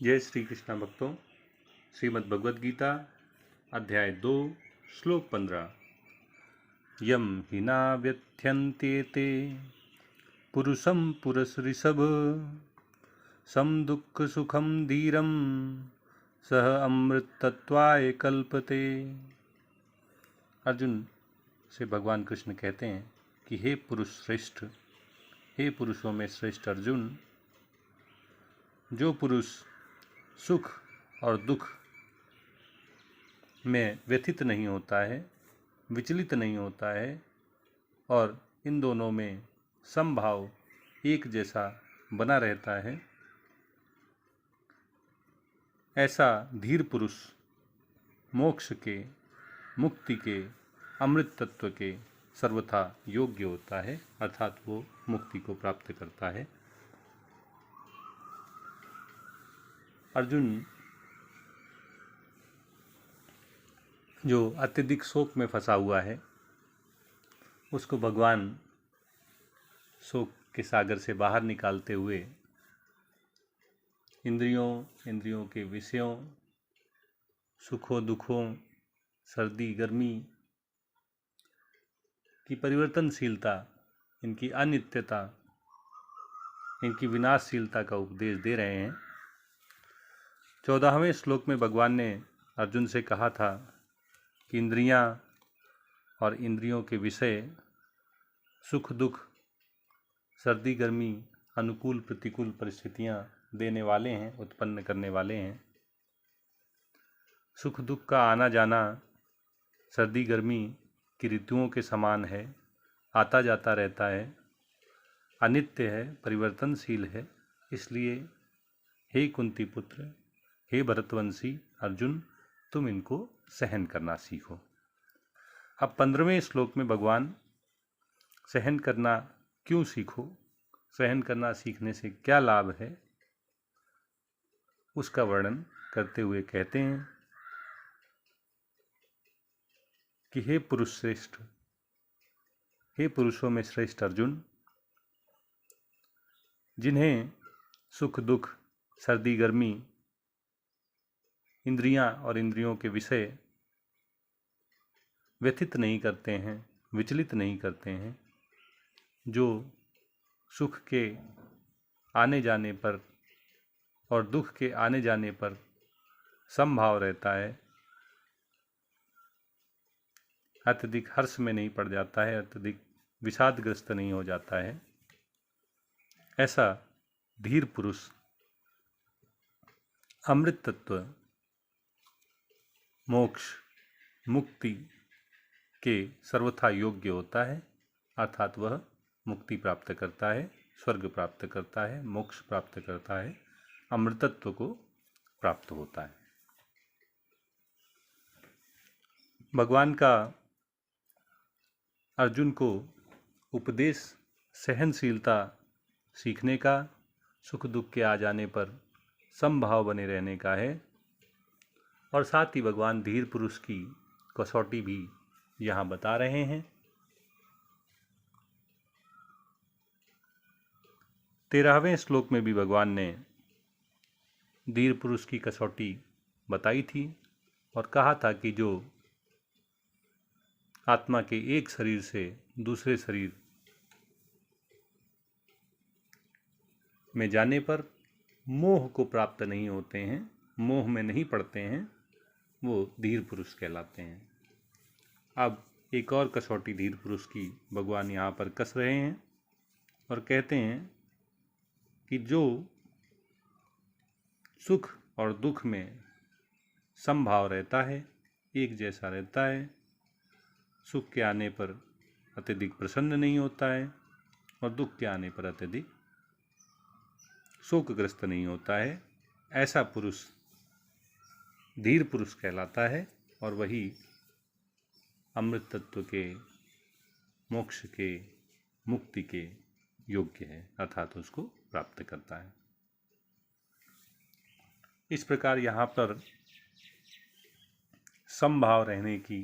जय श्री कृष्ण भक्तों। श्रीमद् भगवद गीता अध्याय 2 श्लोक 15। यम हिना व्यथ्यन्ते ते पुरुषं पुरुषऋषभ सम दुःख सुखम धीरम सह अमृतत्वाय कल्पते। अर्जुन से भगवान कृष्ण कहते हैं कि हे पुरुष श्रेष्ठ, हे पुरुषों में श्रेष्ठ अर्जुन, जो पुरुष सुख और दुख में व्यथित नहीं होता है, विचलित नहीं होता है और इन दोनों में समभाव एक जैसा बना रहता है, ऐसा धीर पुरुष मोक्ष के, मुक्ति के, अमृत तत्व के सर्वथा योग्य होता है, अर्थात वो मुक्ति को प्राप्त करता है। अर्जुन जो अत्यधिक शोक में फंसा हुआ है, उसको भगवान शोक के सागर से बाहर निकालते हुए इंद्रियों के विषयों, सुखों दुखों, सर्दी गर्मी की परिवर्तनशीलता, इनकी अनित्यता, इनकी विनाशशीलता का उपदेश दे रहे हैं। 14वें श्लोक में भगवान ने अर्जुन से कहा था कि इंद्रियां और इंद्रियों के विषय, सुख दुख, सर्दी गर्मी, अनुकूल प्रतिकूल परिस्थितियां देने वाले हैं, उत्पन्न करने वाले हैं। सुख दुख का आना जाना सर्दी गर्मी की ऋतुओं के समान है, आता जाता रहता है, अनित्य है, परिवर्तनशील है। इसलिए हे कुंती पुत्र, हे भरतवंशी अर्जुन, तुम इनको सहन करना सीखो। अब 15वें श्लोक में भगवान सहन करना क्यों सीखो, सहन करना सीखने से क्या लाभ है, उसका वर्णन करते हुए कहते हैं कि हे पुरुष श्रेष्ठ, हे पुरुषों में श्रेष्ठ अर्जुन, जिन्हें सुख दुख, सर्दी गर्मी, इंद्रियां और इंद्रियों के विषय व्यथित नहीं करते हैं, विचलित नहीं करते हैं, जो सुख के आने जाने पर और दुख के आने जाने पर समभाव रहता है, अत्यधिक हर्ष में नहीं पड़ जाता है, अत्यधिक विषादग्रस्त नहीं हो जाता है, ऐसा धीर पुरुष अमृत तत्व, मोक्ष, मुक्ति के सर्वथा योग्य होता है, अर्थात वह मुक्ति प्राप्त करता है, स्वर्ग प्राप्त करता है, मोक्ष प्राप्त करता है, अमृतत्व को प्राप्त होता है। भगवान का अर्जुन को उपदेश सहनशीलता सीखने का, सुख दुख के आ जाने पर समभाव बने रहने का है, और साथ ही भगवान धीर पुरुष की कसौटी भी यहाँ बता रहे हैं। 13वें श्लोक में भी भगवान ने धीर पुरुष की कसौटी बताई थी और कहा था कि जो आत्मा के एक शरीर से दूसरे शरीर में जाने पर मोह को प्राप्त नहीं होते हैं, मोह में नहीं पड़ते हैं, वो धीर पुरुष कहलाते हैं। अब एक और कसौटी धीर पुरुष की भगवान यहाँ पर कस रहे हैं और कहते हैं कि जो सुख और दुख में समभाव रहता है, एक जैसा रहता है, सुख के आने पर अत्यधिक प्रसन्न नहीं होता है और दुख के आने पर अत्यधिक शोकग्रस्त नहीं होता है, ऐसा पुरुष धीर पुरुष कहलाता है और वही अमृत तत्व के, मोक्ष के, मुक्ति के योग्य है, अर्थात उसको प्राप्त करता है। इस प्रकार यहाँ पर समभाव रहने की,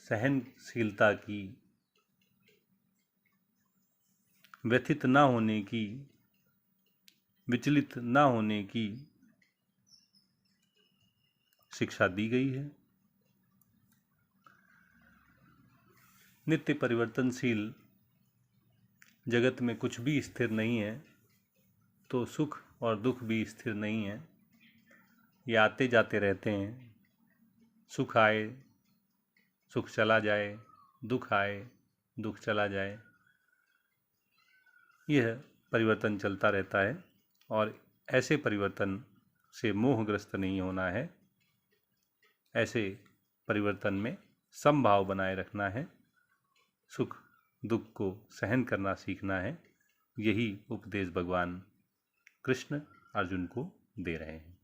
सहनशीलता की, व्यथित न होने की विचलित न होने की शिक्षा दी गई है। नित्य परिवर्तनशील जगत में कुछ भी स्थिर नहीं है, तो सुख और दुख भी स्थिर नहीं है। ये आते जाते रहते हैं। सुख आए, सुख चला जाए, दुख आए, दुख चला जाए। यह परिवर्तन चलता रहता है और ऐसे परिवर्तन से मोहग्रस्त नहीं होना है। ऐसे परिवर्तन में समभाव बनाए रखना है। सुख दुख को सहन करना सीखना है। यही उपदेश भगवान कृष्ण अर्जुन को दे रहे हैं।